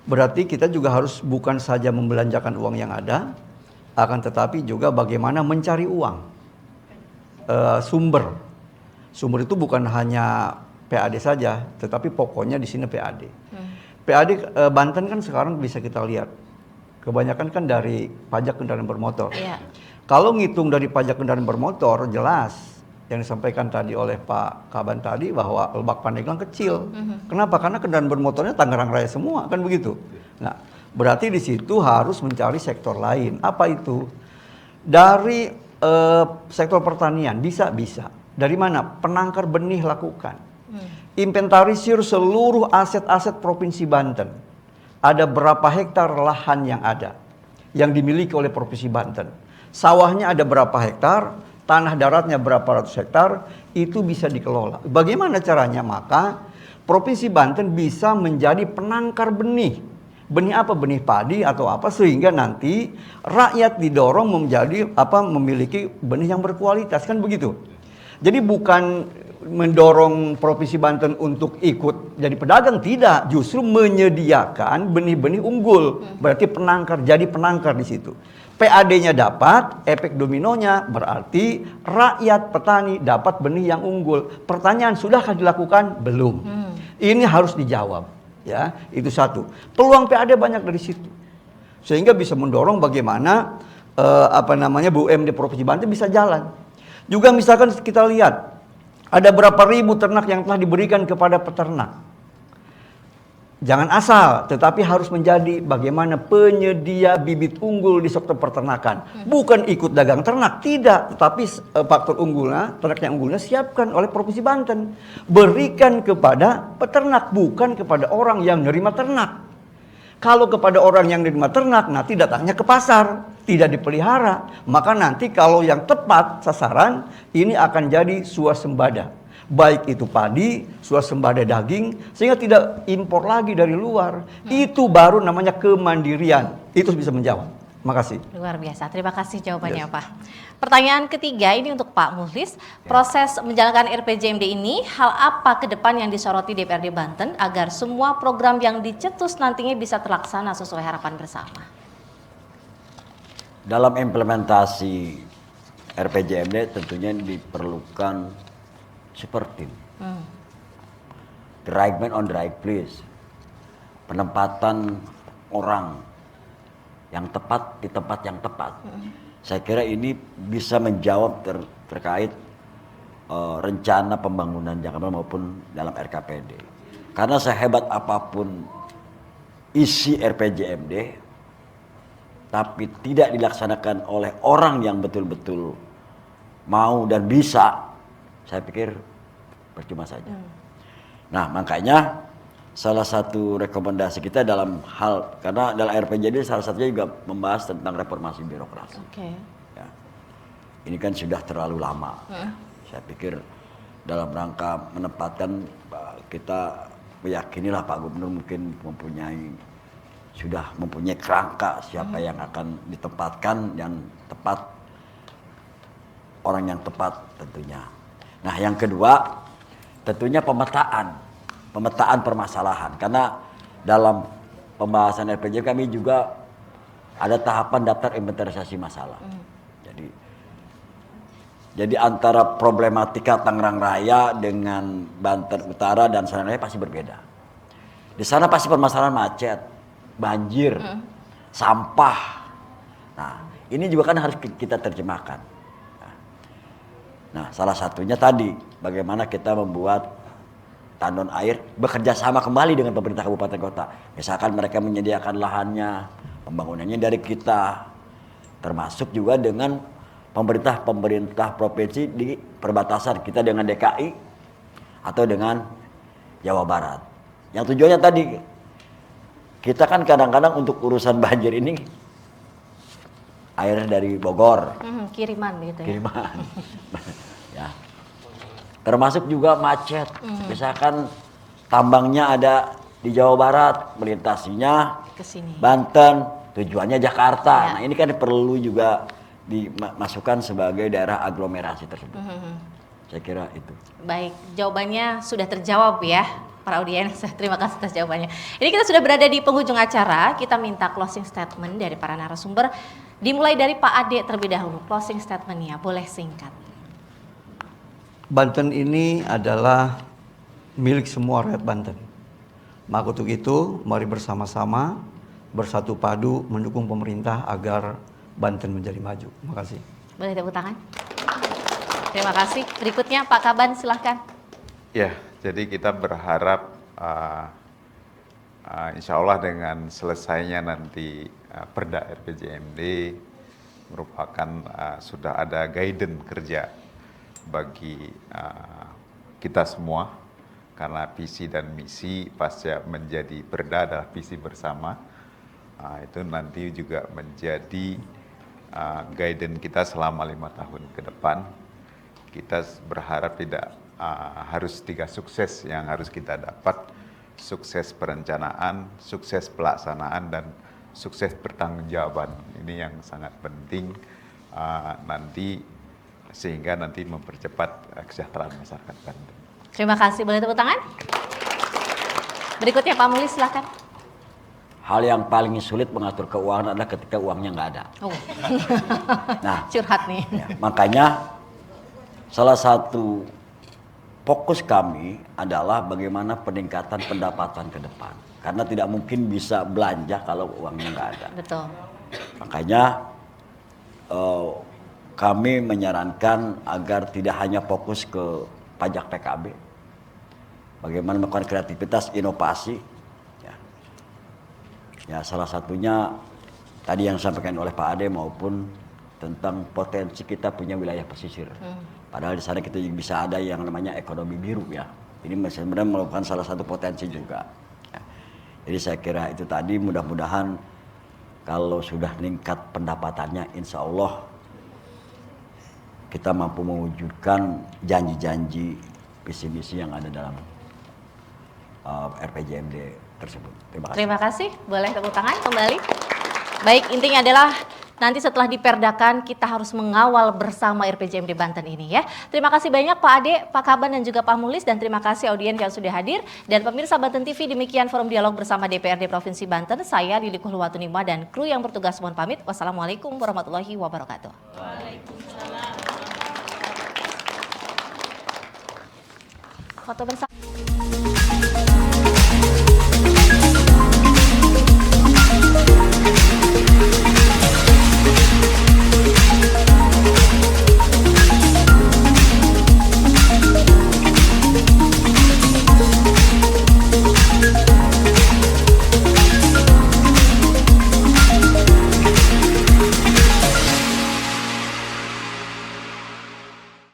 Berarti kita juga harus bukan saja membelanjakan uang yang ada, akan tetapi juga bagaimana mencari uang. Sumber itu bukan hanya PAD saja, tetapi pokoknya di sini PAD. PAD Banten kan sekarang bisa kita lihat, kebanyakan kan dari pajak kendaraan bermotor. Iya. Kalau ngitung dari pajak kendaraan bermotor, jelas yang disampaikan tadi oleh Pak Kaban tadi bahwa Lebak Pandeglang kecil. Kenapa? Karena kendaraan bermotornya Tangerang Raya semua, kan begitu. Nah, berarti di situ harus mencari sektor lain. Apa itu? Dari sektor pertanian bisa. Dari mana? Penangkar benih lakukan. Inventarisir seluruh aset-aset Provinsi Banten. Ada berapa hektar lahan yang ada, yang dimiliki oleh Provinsi Banten. Sawahnya ada berapa hektar, tanah daratnya berapa ratus hektar, itu bisa dikelola. Bagaimana caranya? Maka Provinsi Banten bisa menjadi penangkar benih. Benih apa? Benih padi atau apa, sehingga nanti rakyat didorong memiliki benih yang berkualitas, kan begitu. Jadi bukan mendorong Provinsi Banten untuk ikut jadi pedagang, tidak, justru menyediakan benih-benih unggul. Berarti jadi penangkar di situ. PAD-nya dapat, efek dominonya berarti rakyat petani dapat benih yang unggul. Pertanyaan, sudahkah dilakukan? Belum. Ini harus dijawab, ya. Itu satu. Peluang PAD banyak dari situ. Sehingga bisa mendorong bagaimana BUMD Provinsi Banten bisa jalan. Juga misalkan kita lihat ada berapa ribu ternak yang telah diberikan kepada peternak. Jangan asal, tetapi harus menjadi bagaimana penyedia bibit unggul di sektor peternakan. Bukan ikut dagang ternak, tidak. Tetapi faktor unggulnya, ternak yang unggulnya siapkan oleh Provinsi Banten. Berikan kepada peternak, bukan kepada orang yang nerima ternak. Kalau kepada orang yang nerima ternak, nanti datangnya ke pasar, tidak dipelihara. Maka nanti kalau yang tepat sasaran, ini akan jadi swasembada. Baik itu padi, swasembada daging, sehingga tidak impor lagi dari luar. Itu baru namanya kemandirian. Itu bisa menjawab. Makasih. Luar biasa. Terima kasih jawabannya, Pak. Pertanyaan ketiga ini untuk Pak Muhlis. Proses menjalankan RPJMD ini, hal apa ke depan yang disoroti DPRD Banten agar semua program yang dicetus nantinya bisa terlaksana sesuai harapan bersama? Dalam implementasi RPJMD tentunya diperlukan super team. The right man on the right place. Penempatan orang yang tepat di tempat yang tepat. Saya kira ini bisa menjawab terkait rencana pembangunan Jakarta maupun dalam RKPD. Karena sehebat apapun isi RPJMD, tapi tidak dilaksanakan oleh orang yang betul-betul mau dan bisa, saya pikir percuma saja. Nah, makanya salah satu rekomendasi kita dalam hal, karena dalam RPJMD salah satunya juga membahas tentang reformasi birokrasi. Ya. Ini kan sudah terlalu lama. Saya pikir dalam rangka menempatkan, kita meyakinilah Pak Gubernur mungkin sudah mempunyai kerangka siapa yang akan ditempatkan yang tepat, orang yang tepat tentunya. Nah, yang kedua tentunya pemetaan permasalahan, karena dalam pembahasan RPJMD kami juga ada tahapan daftar inventarisasi masalah. Jadi antara problematika Tangerang Raya dengan Banten Utara dan Semarang Raya pasti berbeda. Di sana pasti permasalahan macet, banjir, sampah. Nah, ini juga kan harus kita terjemahkan. Nah, salah satunya tadi bagaimana kita membuat tandon air bekerja sama kembali dengan pemerintah kabupaten kota. Misalkan mereka menyediakan lahannya, pembangunannya dari kita, termasuk juga dengan pemerintah provinsi di perbatasan kita dengan DKI atau dengan Jawa Barat. Yang tujuannya tadi, kita kan kadang-kadang untuk urusan banjir ini air dari Bogor, Kiriman gitu ya. kiriman. Ya. Termasuk juga macet. Misalkan tambangnya ada di Jawa Barat, melintasinya Ke sini. Banten, tujuannya Jakarta. Ya. Nah, ini kan perlu juga dimasukkan sebagai daerah aglomerasi tersebut. Saya kira itu. Baik, jawabannya sudah terjawab ya, para audiens. Terima kasih atas jawabannya. Ini kita sudah berada di penghujung acara. Kita minta closing statement dari para narasumber. Dimulai dari Pak Ade terlebih dahulu. Closing statementnya boleh singkat. Banten ini adalah milik semua rakyat Banten. Maka untuk itu, mari bersama-sama bersatu padu mendukung pemerintah agar Banten menjadi maju. Terima kasih. Boleh tepuk tangan. Terima kasih. Berikutnya Pak Kaban silahkan. Ya, jadi kita berharap insya Allah dengan selesainya nanti Perda RPJMD merupakan sudah ada guidance kerja bagi kita semua, karena visi dan misi pasca menjadi Perda adalah visi bersama. Itu nanti juga menjadi guidance kita selama 5 tahun ke depan. Kita berharap tidak harus 3 sukses yang harus kita dapat: sukses perencanaan, sukses pelaksanaan, dan sukses pertanggungjawaban. Ini yang sangat penting nanti, sehingga nanti mempercepat kesejahteraan masyarakat Banten. Terima kasih. Boleh tepuk tangan. Berikutnya Pak Mulis silahkan. Hal yang paling sulit mengatur keuangan adalah ketika uangnya nggak ada. Oh. Nah, Curhat nih. ya, makanya salah satu fokus kami adalah bagaimana peningkatan pendapatan ke depan. Karena tidak mungkin bisa belanja kalau uangnya nggak ada. Betul. Makanya kami menyarankan agar tidak hanya fokus ke pajak PKB. Bagaimana melakukan kreativitas, inovasi. Ya, salah satunya tadi yang disampaikan oleh Pak Ade maupun tentang potensi kita punya wilayah pesisir. Padahal di sana kita juga bisa ada yang namanya ekonomi biru ya. Ini sebenarnya merupakan salah satu potensi juga. Ya. Jadi saya kira itu tadi, mudah-mudahan kalau sudah meningkat pendapatannya, insya Allah kita mampu mewujudkan janji-janji visi-misi yang ada dalam RPJMD tersebut. Terima kasih. Terima kasih. Boleh tepuk tangan kembali. Baik, intinya adalah nanti setelah diperdakan kita harus mengawal bersama RPJMD Banten ini ya. Terima kasih banyak Pak Ade, Pak Kaban dan juga Pak Mulis, dan terima kasih audiens yang sudah hadir. Dan pemirsa Banten TV, demikian forum dialog bersama DPRD Provinsi Banten. Saya Lili Kuhluwatunima dan kru yang bertugas mohon pamit. Wassalamualaikum warahmatullahi wabarakatuh. Waalaikumsalam. Foto bersama.